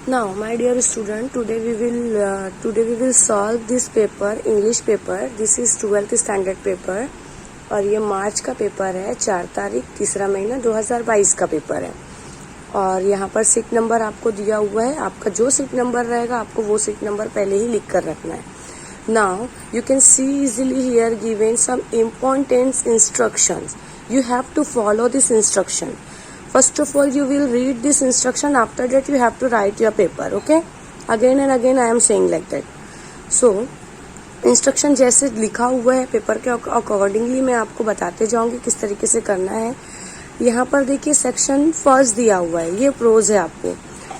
Now, my dear student, today we will solve this paper, English paper. This is 12th standard paper और ये मार्च का paper है, 4 तारीख 3रा महीना 2022 का पेपर है। और यहाँ पर सीट नंबर आपको दिया हुआ है। आपका जो सीट नंबर रहेगा आपको वो सीट नंबर पहले ही लिख कर रखना है। Now, you can see easily here given some important instructions. You have to follow this instruction. First of all, you will read this instruction. After that, you have to write your paper. Okay? Again and again, I am saying like that. So, instruction जैसे लिखा हुआ है paper के accordingly मैं आपको बताते जाऊंगी किस तरीके से करना है। यहाँ पर देखिए सेक्शन फर्स्ट दिया हुआ है, ये प्रोज है। आपको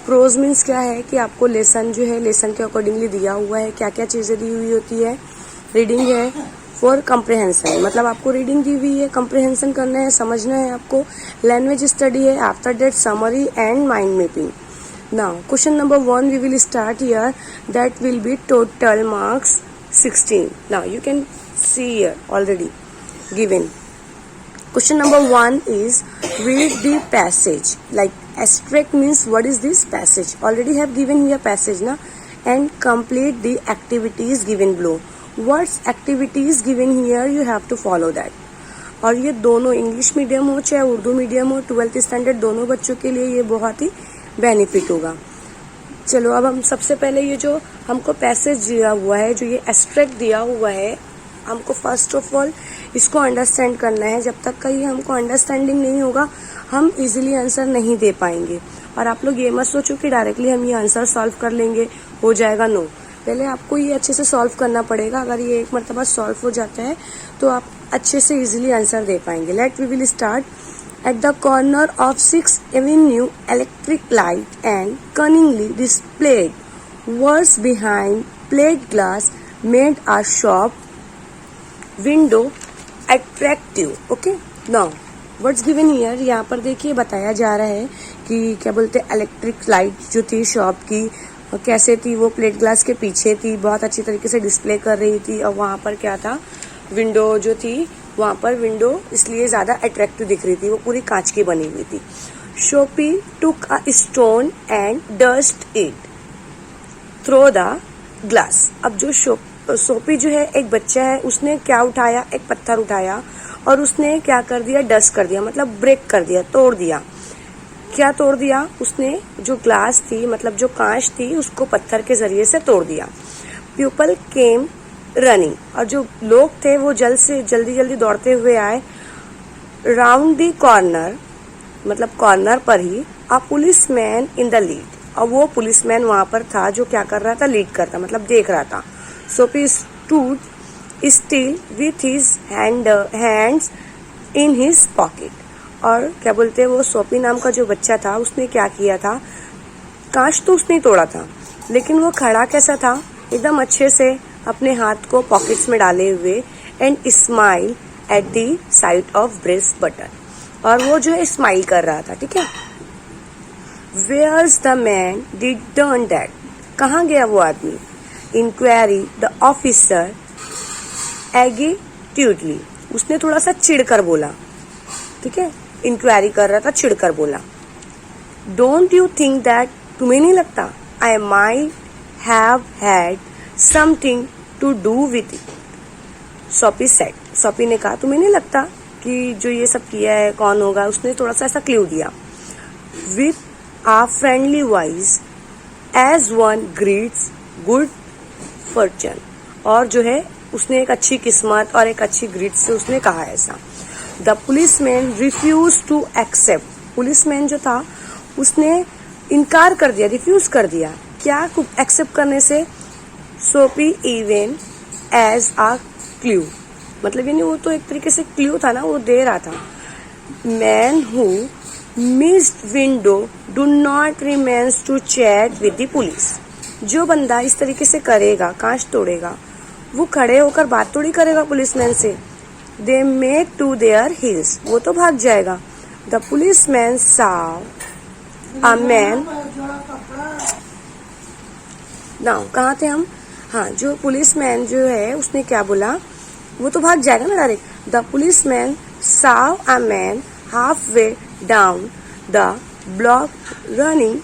प्रोज मीन्स क्या है कि आपको लेसन जो है लेसन के अकॉर्डिंगली दिया हुआ है, क्या क्या चीजें दी हुई होती है। रीडिंग है फॉर कम्प्रिहेंशन, मतलब आपको रीडिंग दी हुई है, कम्प्रिहेंशन करना है, समझना है आपको। लैंग्वेज स्टडी है, after that summary and mind mapping. Now question number 1 we will start here, that will be total marks 16. Now you can see here already given. Question number 1 is read the passage. Like abstract means what is this passage? Already have given here passage na, and complete the activities given below. What's activities given here? You have to follow that. और ये दोनों English medium हो चाहे Urdu medium हो, 12th standard दोनों बच्चों के लिए ये बहुत ही बेनिफिट होगा। चलो अब हम सबसे पहले ये जो हमको पैसेज दिया हुआ है, जो ये एब्स्ट्रैक्ट दिया हुआ है, हमको फर्स्ट ऑफ ऑल इसको अंडरस्टैंड करना है। जब तक का ये हमको अंडरस्टैंडिंग नहीं होगा हम इजीली आंसर नहीं दे पाएंगे। और आप लोग ये मत सोचो कि डायरेक्टली हम ये आंसर सॉल्व कर लेंगे, हो जाएगा। नो, पहले आपको ये अच्छे से सॉल्व करना पड़ेगा। अगर ये एक मरतबा सॉल्व हो जाता है तो आप अच्छे से इजीली आंसर दे पाएंगे। Let we will start. At the corner of 6th Avenue, electric light and cunningly displayed words behind plate glass made a shop window attractive. Okay? Now, what's given here? यहाँ पर देखिए बताया जा रहा है कि क्या बोलते हैं, इलेक्ट्रिक लाइट जो थी शॉप की कैसे थी, वो प्लेट ग्लास के पीछे थी, बहुत अच्छी तरीके से डिस्प्ले कर रही थी। और वहाँ पर क्या था, विंडो जो थी, वहां पर विंडो इसलिए ज्यादा अट्रैक्टिव दिख रही थी, वो पूरी कांच की बनी हुई थी। Sophie took a stone and dust it throw the glass. अब जो सोपी जो है एक बच्चा है, उसने क्या उठाया, एक पत्थर उठाया और उसने क्या कर दिया, डस्ट कर दिया, मतलब ब्रेक कर दिया, तोड़ दिया। क्या तोड़ दिया उसने, जो ग्लास थी मतलब जो कांच थी उसको पत्थर के जरिए से तोड़ दिया। पीपल केम रनिंग, और जो लोग थे वो जल्दी दौड़ते हुए आए। राउंड दी कॉर्नर, मतलब कॉर्नर पर ही, a policeman in the lead, और वो पुलिसमैन वहां पर था जो क्या कर रहा था, लीड करता, मतलब देख रहा था। सोपी stood still with his hands in his pocket, और क्या बोलते हैं, वो सोपी नाम का जो बच्चा था उसने क्या किया था, कांच तो उसने तोड़ा था लेकिन वो खड़ा कैसा था, एकदम अच्छे से अपने हाथ को पॉकेट्स में डाले हुए, and smile at the side of breast button, और वो जो है स्माइल कर रहा था। ठीक है। Where's the man did done that, कहाँ गया वो आदमी, इंक्वायरी द ऑफिसर एगिट्यूडली, उसने थोड़ा सा चिढ़कर बोला। ठीक है, इंक्वायरी कर रहा था, चिढ़कर बोला। डोंट यू थिंक दैट, तुम्हें नहीं लगता, I might have had something to do with it, Sophie said, Sophie ने कहा तुम्हें नहीं लगता कि जो ये सब किया है कौन होगा, उसने थोड़ा सा ऐसा क्लू दिया। With a friendly voice as one greets good fortune, और जो है उसने एक अच्छी किस्मत और एक अच्छी ग्रीट से उसने कहा ऐसा। The policeman refuse to accept, policeman जो था उसने इनकार कर दिया, रिफ्यूज कर दिया, क्या एक्सेप्ट करने से, सोपी इवन एज आ क्लू, मतलब यानी वो तो एक तरीके से क्लू था ना, वो दे रहा था। Man who missed window do not remains to chat with the police, जो बंदा इस तरीके से करेगा, कांच तोड़ेगा, वो खड़े होकर बात थोड़ी करेगा पुलिसमैन से। They make to their heels, वो तो भाग जाएगा। The policeman saw a man, now कहाँ थे हम, हाँ, जो पुलिसमैन जो है उसने क्या बोला, वो तो भाग जाएगा ना direct. The policeman saw a man half way down the block running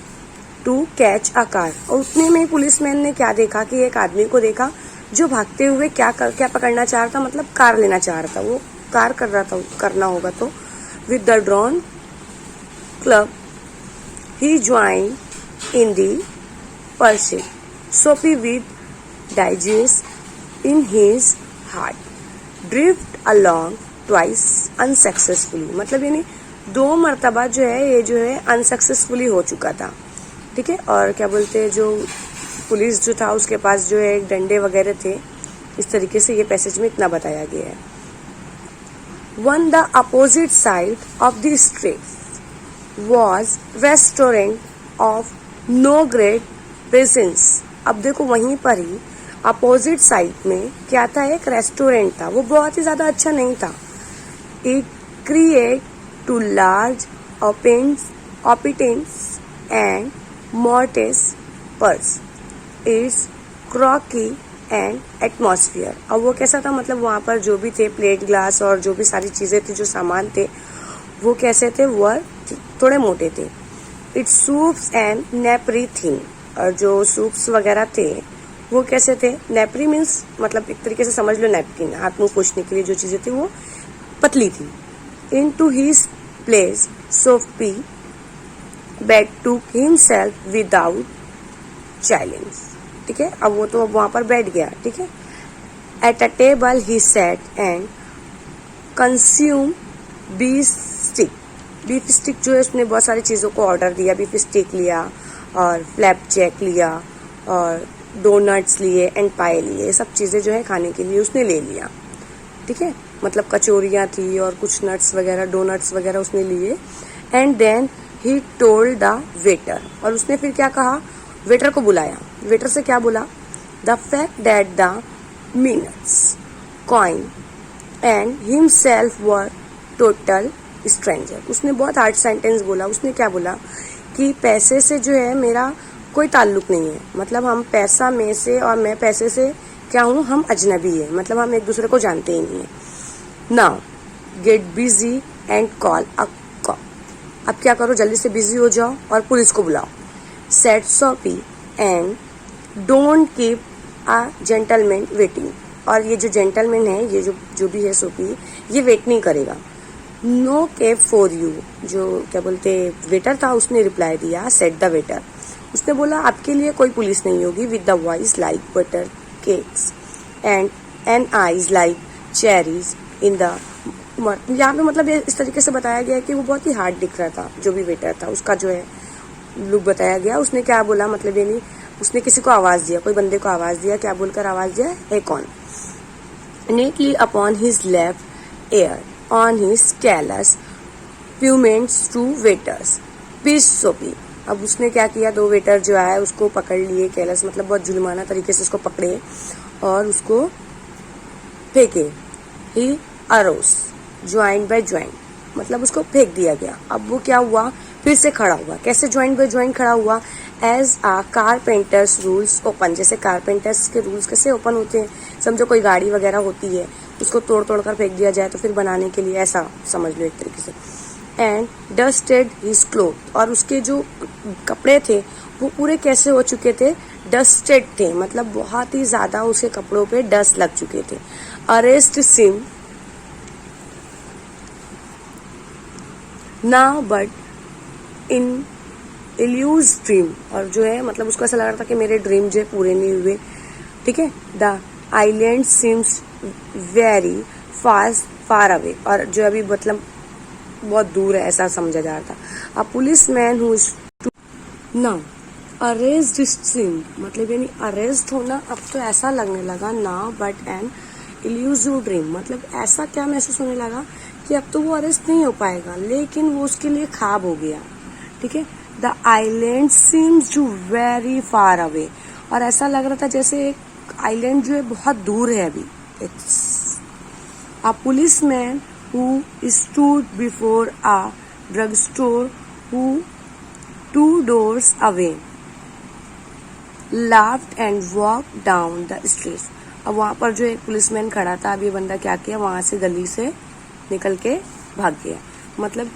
to catch a car. और उतने में पुलिसमैन ने क्या देखा कि एक आदमी को देखा जो भागते हुए क्या पकड़ना चाह रहा था, मतलब कार लेना चाह रहा था, वो कार कर रहा था, करना होगा तो। With the drawn club he join in the pursuit, Soapy with disgust in his heart, drift along twice unsuccessfully. मतलब यानी 2 मरतबा जो है ये जो है अनसक्सेसफुली हो चुका था, ठीक है। और क्या बोलते हैं, जो पुलिस जो था उसके पास जो है डंडे वगैरह थे। इस तरीके से ये पैसेज में इतना बताया गया है। On the opposite side of the street was restaurant of no great presence. अब देखो वहीं पर ही अपोजिट साइड में क्या था, एक रेस्टोरेंट था, वो बहुत ही ज्यादा अच्छा नहीं था। It create to large appetites and modest purse, its crockery and atmosphere. अब वो कैसा था, मतलब वहाँ पर जो भी थे प्लेट ग्लास और जो भी सारी चीज़ें थी, जो सामान थे, वो कैसे थे, वो थोड़े मोटे थे। Its soups and napery thin. और जो सूप्स वगैरह थे वो कैसे थे, नेपरी मीन्स मतलब एक तरीके से समझ लो नैपकिन, हाथ मुंह पोंछने के लिए जो चीज़ें थी वो पतली थी। Into his place Soapy back to himself without challenge, ठीक है। अब वो तो वहां पर बैठ गया, ठीक है। At a table he set and consume beef stick. Beef stick जो है उसने बहुत सारी चीज़ों को ऑर्डर दिया। बीफ स्टिक लिया और फ्लैप जैक लिया और डोनट्स लिए एंड पाए लिए, सब चीज़ें जो है खाने के लिए उसने ले लिया, ठीक है। मतलब कचौरियाँ थी और कुछ नट्स वगैरह, डोनट्स वगैरह उसने लिए। And then he told the waiter, और उसने फिर क्या कहा, वेटर को बुलाया। वेटर से क्या बोला, the fact that the minutes coin and himself were total stranger. उसने बहुत हार्ड सेंटेंस बोला। उसने क्या बोला कि पैसे से जो है मेरा कोई ताल्लुक नहीं है, मतलब हम पैसा में से और मैं पैसे से क्या हूँ, हम अजनबी है, मतलब हम एक दूसरे को जानते ही नहीं है। Now get busy and call a cop. अब क्या करो, जल्दी से बिजी हो जाओ और पुलिस को बुलाओ। Set Sophie and don't keep a gentleman waiting. और ये जो जेंटलमैन है, ये जो भी है सोफी, ये वेट नहीं करेगा। No cab for you. जो क्या बोलते वेटर था उसने रिप्लाई दिया, सेट द वेटर। उसने बोला आपके लिए कोई पुलिस नहीं होगी। With the voice like butter cakes and eyes like cherries in the. यहाँ पे मतलब इस तरीके से बताया गया कि वो बहुत ही हार्ड दिख रहा था। जो भी वेटर था उसका जो है लुक बताया गया। उसने क्या बोला, मतलब यानी उसने किसी को आवाज दिया, कोई बंदे को आवाज दिया। क्या बोलकर आवाज दिया, ए कौन। Neatly upon his left ear on his callous pavements to waiters peace Soapy. अब उसने क्या किया, 2 वेटर जो आए उसको पकड़ लिए, कैलस मतलब बहुत जुल्माना तरीके से उसको पकड़े और उसको फेंके। ही अरोस ज्वाइंट बाय ज्वाइंट, मतलब उसको फेंक दिया गया। अब वो क्या हुआ, फिर से खड़ा हुआ। कैसे ज्वाइंट बाय ज्वाइंट खड़ा हुआ, एज आ कारपेंटर्स रूल्स ओपन। जैसे कारपेंटर्स के रूल्स कैसे ओपन होते हैं, समझो कोई गाड़ी वगैरह होती है, उसको तोड़ तोड़ कर फेंक दिया जाए तो फिर बनाने के लिए, ऐसा समझ लो एक तरीके से। And dusted his cloth. और उसके जो कपड़े थे वो पूरे कैसे हो चुके थे, डस्टेड थे, मतलब बहुत ही ज्यादा उसके कपड़ों पे डस्ट लग चुके थे। Arrest seem now but in illusive dream. और जो है मतलब उसको ऐसा लग रहा था कि मेरे ड्रीम जो है पूरे नहीं हुए, ठीक है। The island seems very far away. और जो अभी मतलब बहुत दूर है ऐसा समझा जा रहा था। A police man who now arrest him, मतलब यानी अरेस्ट होना अब तो ऐसा लगने लगा now but an elusive dream, मतलब ऐसा क्या महसूस होने लगा कि अब तो वो अरेस्ट नहीं हो पाएगा, लेकिन वो उसके लिए ख्वाब हो गया, ठीक है। The island seems to very far away. और ऐसा लग रहा था जैसे एक आइलैंड जो है बहुत दूर है अभी। अ police man who stood before a drugstore who 2 doors away laughed and walked down the street। अब वहां पर जो एक पुलिसमैन खड़ा था, अब ये बंदा क्या किया, वहां से गली से निकल के भाग गया। मतलब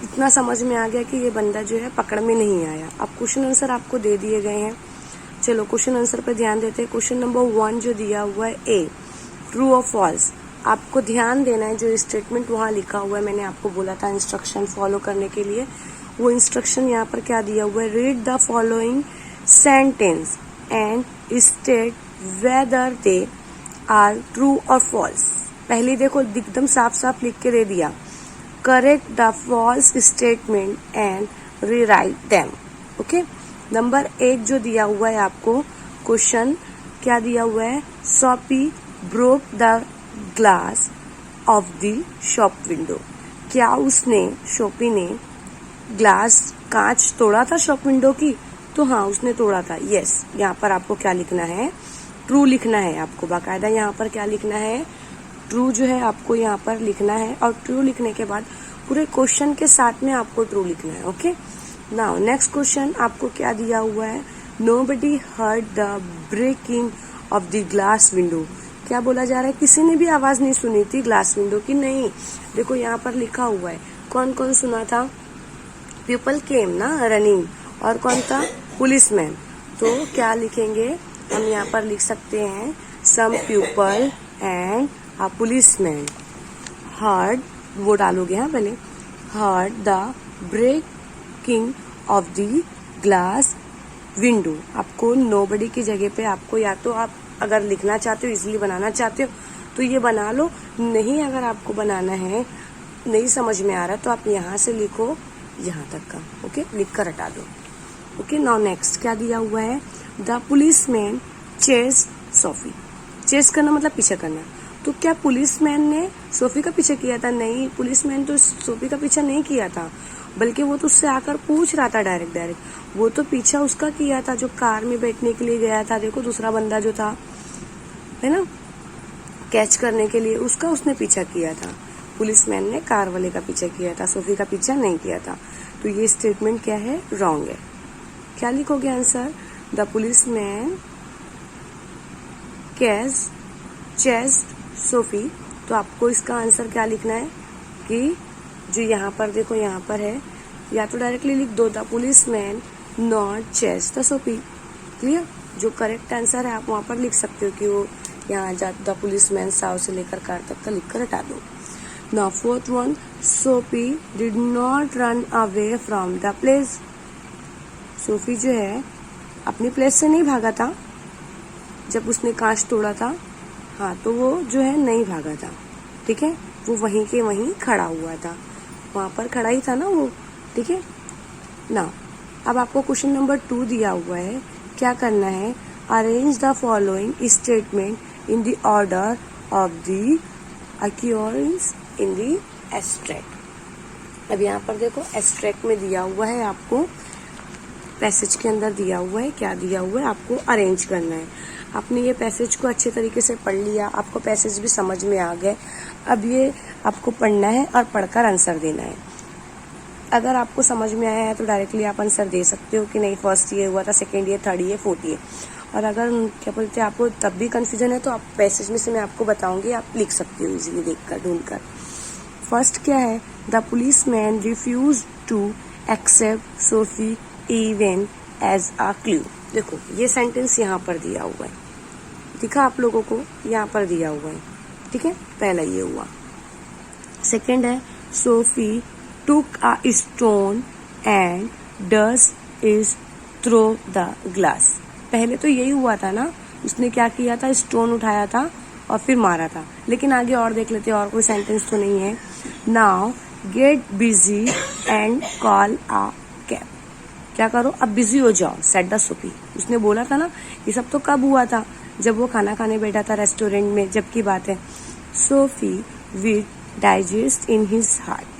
इतना समझ में आ गया कि ये बंदा जो है पकड़ में नहीं आया। अब क्वेश्चन आंसर आपको दे दिए गए हैं। चलो क्वेश्चन आंसर पे ध्यान देते हैं। क्वेश्चन नंबर 1 जो दिया हुआ है ए, ट्रू और फॉल्स। आपको ध्यान देना है, जो स्टेटमेंट वहाँ लिखा हुआ है, मैंने आपको बोला था इंस्ट्रक्शन फॉलो करने के लिए, वो इंस्ट्रक्शन यहाँ पर क्या दिया हुआ है, read the following sentence and state whether they are true और फॉल्स। पहले देखो एकदम साफ साफ लिख के दे दिया, correct the false statement and rewrite them. Okay, number 1 जो दिया हुआ है आपको क्वेश्चन, क्या दिया हुआ है, Sophie broke the glass of the shop window. क्या उसने, सोफी ने ग्लास, कांच तोड़ा था शॉप विंडो की? तो हाँ, उसने तोड़ा था। यस, यहाँ पर आपको क्या लिखना है, ट्रू लिखना है आपको बाकायदा। यहाँ पर क्या लिखना है, ट्रू जो है आपको यहाँ पर लिखना है, और ट्रू लिखने के बाद पूरे क्वेश्चन के साथ में आपको ट्रू लिखना है। ओके, नाउ नेक्स्ट क्वेश्चन आपको क्या दिया हुआ है, nobody heard the breaking of the glass window. क्या बोला जा रहा है, किसी ने भी आवाज नहीं सुनी थी ग्लास विंडो की? नहीं, देखो यहाँ पर लिखा हुआ है कौन कौन सुना था, पीपल केम ना रनिंग, और कौन था, पुलिसमैन। तो क्या लिखेंगे हम यहाँ पर, लिख सकते हैं some people and a policeman heard, वो डालोगे हाँ पहले, heard the breaking of the glass window. आपको नोबडी की जगह पे आपको, या तो आप अगर लिखना चाहते हो, इजीली बनाना चाहते हो तो ये बना लो, नहीं अगर आपको बनाना है, नहीं समझ में आ रहा तो आप यहाँ से लिखो यहाँ तक का। ओके, लिख कर हटा दो। ओके, नाउ नेक्स्ट क्या दिया हुआ है, the policeman chase Sophie. Chase करना मतलब पीछे करना। तो क्या पुलिसमैन ने सोफी का पीछे किया था? नहीं, पुलिसमैन तो सोफी का पीछा नहीं किया था, बल्कि वो तो उससे आकर पूछ रहा था डायरेक्ट। वो तो पीछा उसका किया था जो कार में बैठने के लिए गया था। देखो दूसरा बंदा जो था, है ना, कैच करने के लिए, उसका उसने पीछा किया था। पुलिसमैन ने कार वाले का पीछा किया था, सोफी का पीछा नहीं किया था। तो ये स्टेटमेंट क्या है, रॉन्ग है। क्या लिखोगे answer, the policeman catch chased Sophie. तो आपको इसका आंसर क्या लिखना है कि जो यहाँ पर देखो, यहाँ पर है, या तो डायरेक्टली लिख दो the policeman not chased the Sophie. Clear, जो करेक्ट आंसर है आप वहां पर लिख सकते हो कि वो यहाँ द पुलिसमैन साव से लेकर कार तक का लिख कर हटा दो। Now fourth one, Sophie did not run away from the place. Sophie जो है अपनी प्लेस से नहीं भागा था जब उसने कांच तोड़ा था। हाँ, तो वो जो है नहीं भागा था, ठीक है, वो वहीं के वहीं खड़ा हुआ था, वहां पर खड़ा ही था ना वो, ठीक है ना। अब आपको क्वेश्चन नंबर 2 दिया हुआ है, क्या करना है, arrange the following statement in the order of the occurrence in the abstract. अब यहाँ पर देखो एब्स्ट्रैक्ट में दिया हुआ है, आपको पैसेज के अंदर दिया हुआ है, क्या दिया हुआ है, आपको अरेंज करना है। आपने ये पैसेज को अच्छे तरीके से पढ़ लिया, आपको पैसेज भी समझ में आ गए। अब ये आपको पढ़ना है और पढ़कर आंसर देना है। अगर आपको समझ में आया है तो डायरेक्टली आप आंसर दे सकते हो कि नहीं फर्स्ट ये हुआ था, सेकेंड ये, थर्ड ये, फोर्थ ये। और अगर क्या बोलते हैं आपको तब भी कंफ्यूजन है तो आप पैसेज में से मैं आपको बताऊंगी, आप लिख सकते हो इजीली देखकर, ढूंढकर। फर्स्ट क्या है, the policeman refuse to accept Sophie even as a clue. देखो ये सेंटेंस यहाँ पर दिया हुआ है, दिखा आप लोगों को, यहाँ पर दिया हुआ है, ठीक है, पहला ये हुआ। सेकेंड है, Sophie took a stone and dust is throw the glass. पहले तो यही हुआ था ना, उसने क्या किया था, स्टोन उठाया था और फिर मारा था। लेकिन आगे और देख लेते हैं, और कोई सेंटेंस तो नहीं है। Now get busy and call a cab. क्या करो, अब बिजी हो जाओ, सेड द सोफी। उसने बोला था ना, ये सब तो कब हुआ था, जब वो खाना खाने बैठा था रेस्टोरेंट में, जब की बात है। Sophie with digest in his heart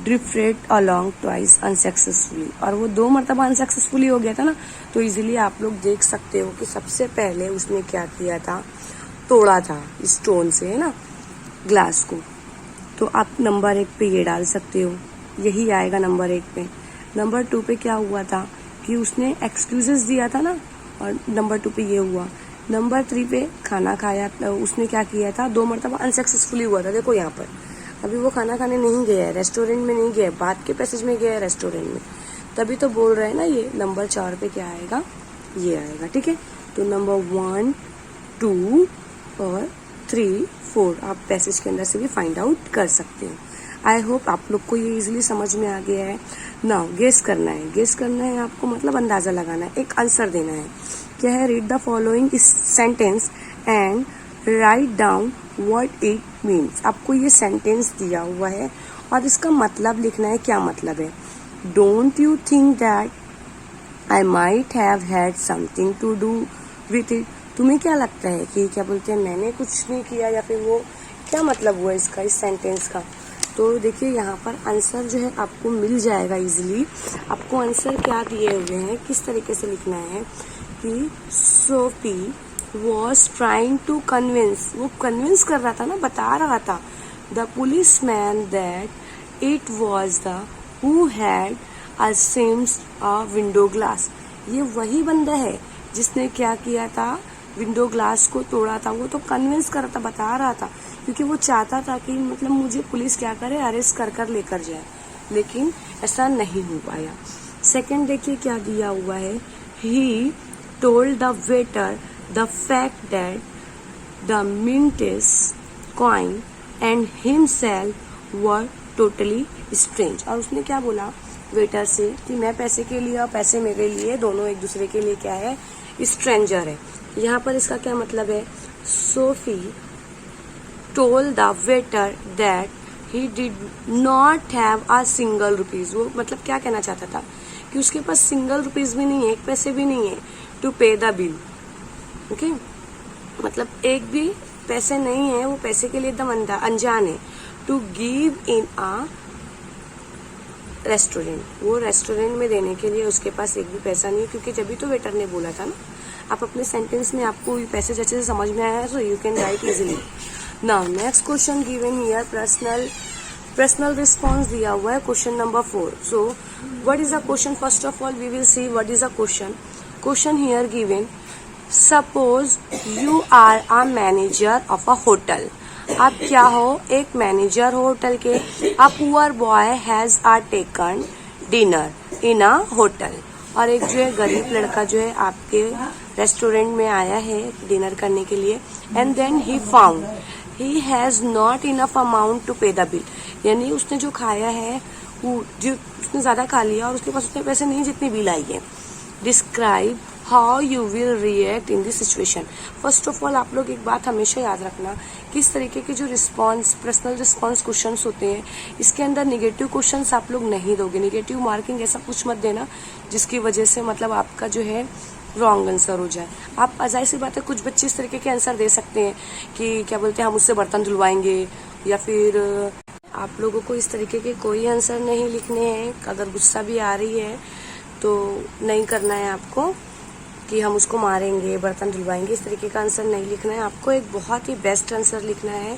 drifted along twice unsuccessfully. और वो 2 मरतबा अनसक्सेसफुली हो गया था ना, तो इजीली आप लोग देख सकते हो कि सबसे पहले उसने क्या किया था, तोड़ा था स्टोन से, है ना, ग्लास को। तो आप नंबर 1 पे ये डाल सकते हो, यही आएगा नंबर 1 पे। नंबर 2 पे क्या हुआ था कि उसने एक्सक्यूजेस दिया था ना, और नंबर 2 पे ये हुआ। नंबर 3 पे खाना खाया, उसने क्या किया था, 2 मरतबा अनसक्सेसफुली हुआ था, देखो यहाँ पर। अभी वो खाना खाने नहीं गया है, रेस्टोरेंट में नहीं गया है, बाद के पैसेज में गया है रेस्टोरेंट में, तभी तो बोल रहे हैं ना ये नंबर 4 पे क्या आएगा, ये आएगा। ठीक है, तो नंबर 1, 2 और 3, 4 आप पैसेज के अंदर से भी फाइंड आउट कर सकते हो। आई होप आप लोग को ये इजीली समझ में आ गया है। नाउ गेस करना है, गेस करना है आपको, मतलब अंदाजा लगाना है, एक आंसर देना है। क्या है, read the following sentence and write down what it means. आपको ये सेंटेंस दिया हुआ है और इसका मतलब लिखना है, क्या मतलब है। Don't you think that I might have had something to do with it. तुम्हें क्या लगता है कि क्या बोलते हैं मैंने कुछ नहीं किया, या फिर वो क्या मतलब हुआ इसका, इस सेंटेंस का। तो देखिए यहाँ पर आंसर जो है आपको मिल जाएगा इजीली। आपको आंसर क्या दिए हुए हैं, किस तरीके से लिखना है कि Sophie was trying to convince, वो कन्विंस कर रहा था ना, बता रहा था the police man that it was the who had a seems a window glass. ये वही बंदा है जिसने क्या किया था, विंडो ग्लास को तोड़ा था। वो तो कन्विंस कर रहा था, बता रहा था, क्योंकि वो चाहता था कि मतलब मुझे पुलिस क्या करे, अरेस्ट कर लेकर जाए, लेकिन ऐसा नहीं हो पाया। सेकंड देखिए क्या दिया हुआ है, he told the waiter the fact that the minutest coin and himself were totally strange. और उसने क्या बोला वेटर से कि मैं पैसे के लिए और पैसे मेरे लिए, दोनों एक दूसरे के लिए क्या है, स्ट्रेंजर है। यहाँ पर इसका क्या मतलब है, Sophie told the waiter that he did not have a single rupees। वो मतलब क्या कहना चाहता था कि उसके पास सिंगल रुपीज भी नहीं है, एक पैसे भी नहीं है, to pay the bill. Okay, मतलब एक भी पैसे नहीं है, वो पैसे के लिए एकदम अनजान है। To give in a restaurant, वो रेस्टोरेंट में देने के लिए उसके पास एक भी पैसा नहीं है, क्योंकि जब भी तो वेटर ने बोला था ना। आप अपने सेंटेंस में आपको पैसेज अच्छे से समझ में आया है, so you can write easily. Now next question given here, personal response दिया हुआ है, question number 4। So what is the question, first of all we will see what is the question. Question here given, suppose you are a manager of a hotel. आप क्या हो, एक manager हो hotel के। A poor boy has are taken dinner in a hotel. और एक जो है गरीब लड़का जो है आपके रेस्टोरेंट में आया है डिनर करने के लिए। And then he found he has not enough amount to pay the bill. यानी उसने जो खाया है वो जो उसने ज्यादा खा लिया और उसके पास उतने पैसे नहीं जितनी बिल आई है। Describe how you will react in this situation. First of all आप लोग एक बात हमेशा याद रखना, किस तरीके के जो रिस्पॉन्स, पर्सनल रिस्पॉन्स क्वेश्चंस होते हैं, इसके अंदर निगेटिव क्वेश्चंस आप लोग नहीं दोगे। निगेटिव मार्किंग ऐसा कुछ मत देना जिसकी वजह से मतलब आपका जो है रॉन्ग आंसर हो जाए। आप जाहिर सी बात है कुछ बच्चे इस तरीके के आंसर दे सकते हैं कि क्या बोलते हैं हम उससे बर्तन धुलवाएंगे, या फिर आप लोगों को इस तरीके के कोई आंसर नहीं लिखने हैं। अगर गुस्सा भी आ रही है तो नहीं करना है आपको कि हम उसको मारेंगे, बर्तन धुलवाएंगे, इस तरीके का आंसर नहीं लिखना है। आपको एक बहुत ही बेस्ट आंसर लिखना है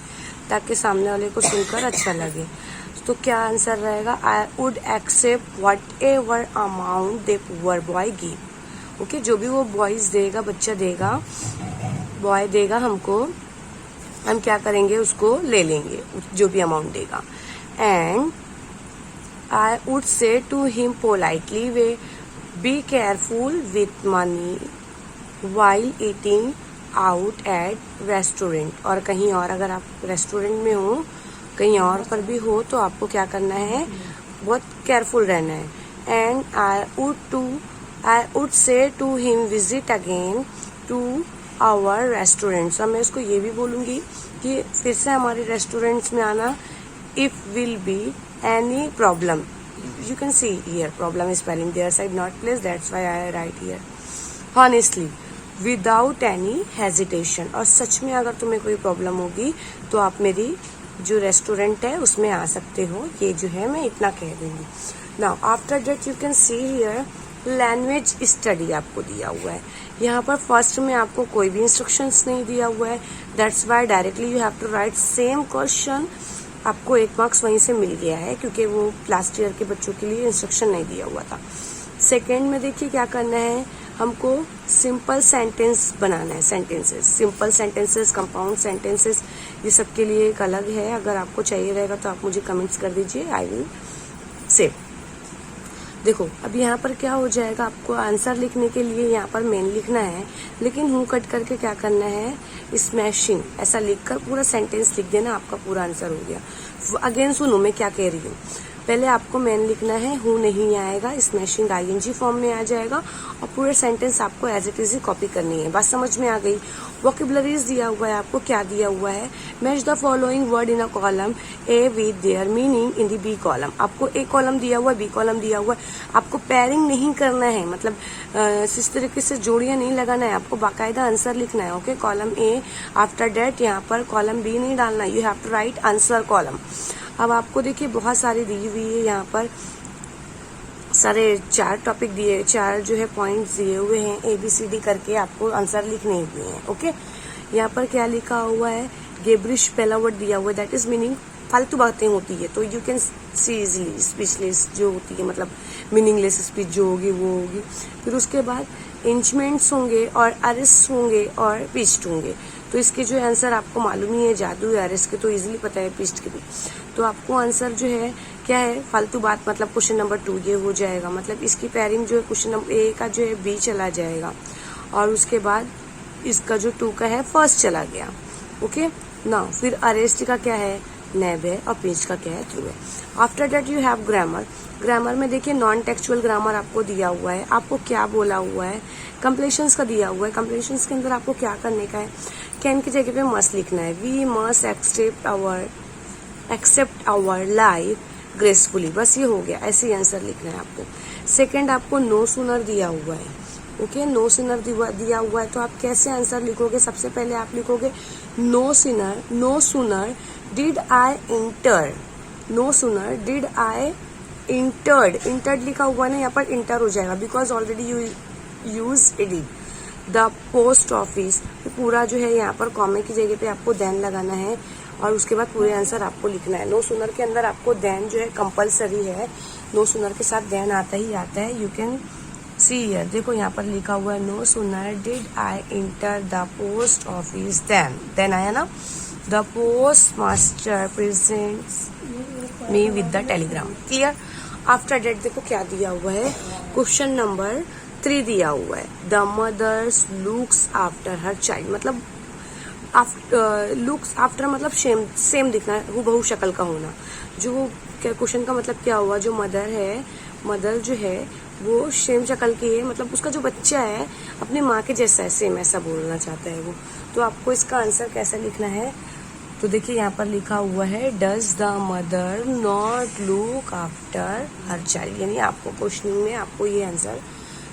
ताकि सामने वाले को सुनकर अच्छा लगे। तो क्या आंसर रहेगा, I would accept whatever amount they poor boy give. Okay, जो भी वो बॉयज देगा, बच्चा देगा, बॉय देगा हमको, हम क्या करेंगे, उसको ले लेंगे जो भी अमाउंट देगा। And I would say to him politely way be careful with money while eating out at restaurant. और कहीं और अगर आप रेस्टोरेंट में हो, कहीं और पर भी हो, तो आपको क्या करना है, बहुत केयरफुल रहना है। And I would say to him visit again to our restaurants. और मैं उसको ये भी बोलूँगी कि फिर से हमारे रेस्टोरेंट्स में आना, if will be any problem. You can see here problem is spelling their side not place, that's why I write here honestly without any hesitation। और सच में अगर तुम्हें कोई प्रॉब्लम होगी तो आप मेरी जो रेस्टोरेंट है उसमें आ सकते हो। ये जो है मैं इतना कह दूंगी। Now after that you can see here language study आपको दिया हुआ है। यहाँ पर फर्स्ट में आपको कोई भी इंस्ट्रक्शंस नहीं दिया हुआ है, that's why directly you have to write same question. आपको 1 मार्क्स वहीं से मिल गया है क्योंकि वो लास्ट ईयर के बच्चों के लिए इंस्ट्रक्शन नहीं दिया हुआ था। सेकेंड में देखिए क्या करना है, हमको सिंपल सेंटेंस बनाना है, sentences, simple sentences, compound sentences, ये सबके लिए एक अलग है, अगर आपको चाहिए रहेगा तो आप मुझे कमेंट्स कर दीजिए, आई विल सेव। देखो अब यहाँ पर क्या हो जाएगा, आपको आंसर लिखने के लिए यहाँ पर मेन लिखना है, लेकिन हूँ कट करके क्या करना है, स्मैशिंग ऐसा लिखकर पूरा सेंटेंस लिख देना, आपका पूरा आंसर हो गया। अगेन सुनो मैं क्या कह रही हूँ, पहले आपको मेन लिखना है, हूँ नहीं आएगा, स्मैशिंग आईएनजी फॉर्म में आ जाएगा और पूरे सेंटेंस आपको एज इट इज ही कॉपी करनी है। बात समझ में आ गई। वोकेबुलरीज दिया हुआ है आपको, क्या दिया हुआ है, match the following word in a column A with their meaning in the B column. आपको ए कॉलम दिया हुआ है, बी कॉलम दिया हुआ है, आपको पेयरिंग नहीं करना है, मतलब इस तरीके से जोड़ियां नहीं लगाना है, आपको बाकायदा आंसर लिखना है। Okay, column A after that यहाँ पर कॉलम बी नहीं डालना, you have to write answer column. अब आपको देखिए बहुत सारी दी हुई है यहाँ पर, सारे 4 टॉपिक दिए, 4 जो है पॉइंट्स दिए हुए हैं, ABCD करके आपको आंसर लिखने हुए हैं। ओके, यहाँ पर क्या लिखा हुआ है, गेब्रिश पहला वर्ड दिया हुआ है, दैट इज मीनिंग फालतू बातें होती है, तो you can see easily speechless जो होती है, मतलब मीनिंगलेस स्पीच जो होगी वो होगी। फिर उसके बाद इंचमेंट्स होंगे और अरेस्ट होंगे और पिस्ट होंगे, तो इसके जो आंसर आपको मालूम ही है, जादू है, अरेस्ट के तो इजीली पता है, पिस्ट के भी। तो आपको आंसर जो है क्या है, फालतू बात, मतलब क्वेश्चन नंबर 2 ये हो जाएगा, मतलब इसकी पेयरिंग जो है क्वेश्चन नंबर ए का जो है बी चला जाएगा और उसके बाद इसका जो 2 का है फर्स्ट चला गया। ओके ना, फिर अरेस्ट का क्या है, नैब है और पिंच का क्या है, थ्रू है। After that you have grammar. Grammar में देखिए नॉन टेक्सचुअल ग्रामर आपको दिया हुआ है, आपको क्या बोला हुआ है, कंप्लेशंस का दिया हुआ है, कंप्लेशंस के अंदर आपको क्या करने का है, कैन की जगह पे मस्ट लिखना है, we must accept our life gracefully, बस ये हो गया, ऐसे ही आंसर लिखना है आपको। सेकंड आपको नो सूनर दिया हुआ है। ओके, नो सूनर दिया हुआ है, तो आप कैसे आंसर लिखोगे, सबसे पहले आप लिखोगे no sooner did I enter, no sooner did I entered लिखा हुआ है ना, यहाँ पर इंटर हो जाएगा because already you use it. The post office, पूरा जो है यहाँ पर कॉमे की जगह पे आपको देन लगाना है और उसके बाद पूरे आंसर आपको लिखना है। नो सूनर के अंदर आपको देन जो है कंपलसरी है, नो सूनर के साथ देन आता ही आता है। यू कैन सी हियर, देखो यहाँ पर लिखा हुआ है no sooner did I enter the post office then आया ना, the post master presents me with the telegram. Clear. After that देखो क्या दिया हुआ है, क्वेश्चन नंबर 3 दिया हुआ है, the mothers looks after her child, मतलब लुक्स आफ्टर मतलब सेम दिखना है, हूबहू शक्ल का होना। जो क्वेश्चन का मतलब क्या हुआ, जो मदर जो है वो सेम शक्ल की है, मतलब उसका जो बच्चा है अपनी माँ के जैसा है, सेम ऐसा बोलना चाहता है वो। तो आपको इसका आंसर कैसा लिखना है, तो देखिए यहाँ पर लिखा हुआ है does the mother not look after her child, यानी आपको क्वेश्चनिंग में आपको ये आंसर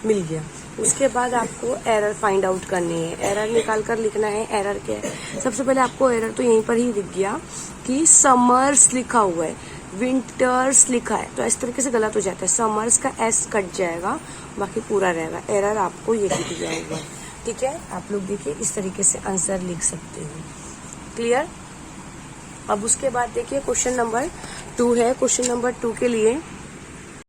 मिल गया। उसके बाद आपको एरर फाइंड आउट करनी है, एरर निकाल कर लिखना है। एरर क्या है, सबसे पहले आपको एरर तो यहीं पर ही दिख गया कि समर्स लिखा हुआ है, विंटर्स लिखा है, तो इस तरीके से गलत हो जाता है, समर्स का एस कट जाएगा, बाकी पूरा रहेगा। एरर आपको ये दिख गया होगा, ठीक है। आप लोग देखिए इस तरीके से आंसर लिख सकते हो। क्लियर। अब उसके बाद देखिए क्वेश्चन नंबर 2 है, क्वेश्चन नंबर 2 के लिए